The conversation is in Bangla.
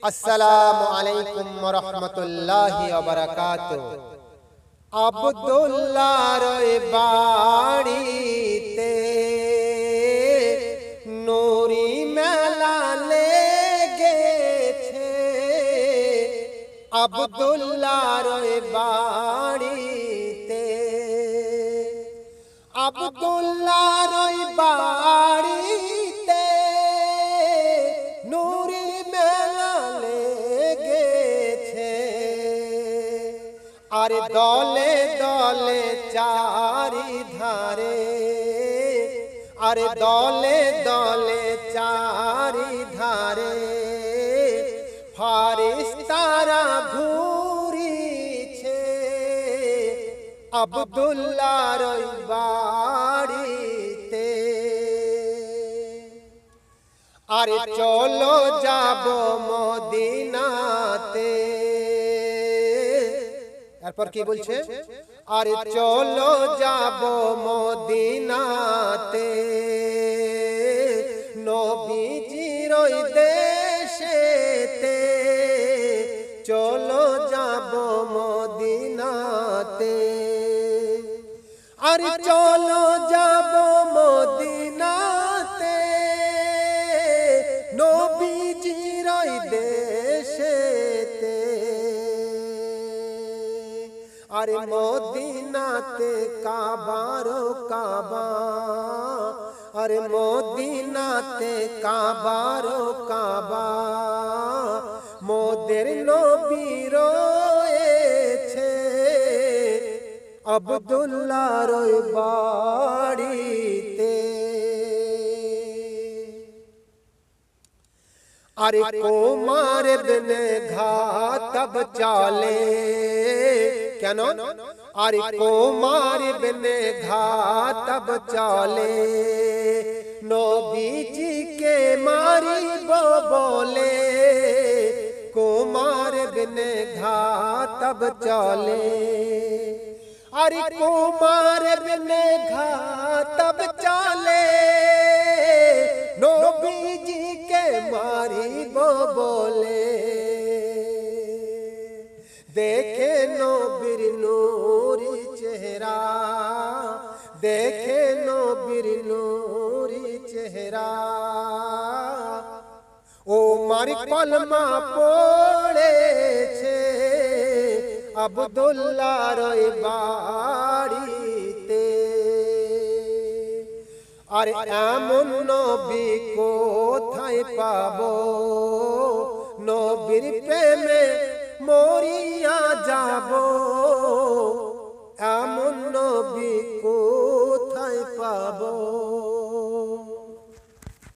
আসসালামু আলাইকুম ওয়া রাহমাতুল্লাহি ওয়া বারাকাতুহু। আব্দুল্লাহর বাড়িতে নুরি মেলা লেগেছে। আব্দুল্লাহর বাড়িতে, আব্দুল্লাহর বাড়িতে নুরি মেলা লেগেছে। আর দলে দলে চারিধারে, আর দলে দলে চারিধারে ফারিস্তারা ঘুরিছে আব্দুল্লাহর বাড়িতে। আর চলো যাব মদিনাতে। এরপর কি বলছে? আর চলো যাব মদিনাতে, নবীজির ওই দেশেতে। চলো যাব মদিনাতে, আর চলো যাব মদিনাতে, নবীজির ওই দেশেতে। আর মদিনাতে কাবার কাবা, আর মদিনাতে কাবার কাবা, মোদের নবী রয়েছে আব্দুল্লাহর বাড়িতে। আরে কুমার ইবনে খাতাব চলে কেন? আরে কুমার ইবনে খাতাব চলে নবীজিকে মারিব বলে। কুমার ইবনে খাতাব চলে, আরে কুমার ইবনে খাতাব চলে নবীজিকে মারিব বলে। দেখে নবীর নূরি চেহারা, দেখে নবীর নূরি চেহারা, ও মার কলমা পড়েছে আব্দুল্লাহর বাড়িতে। আর এমন নবী কোথায় পাবো, নবীর প্রেমে মরি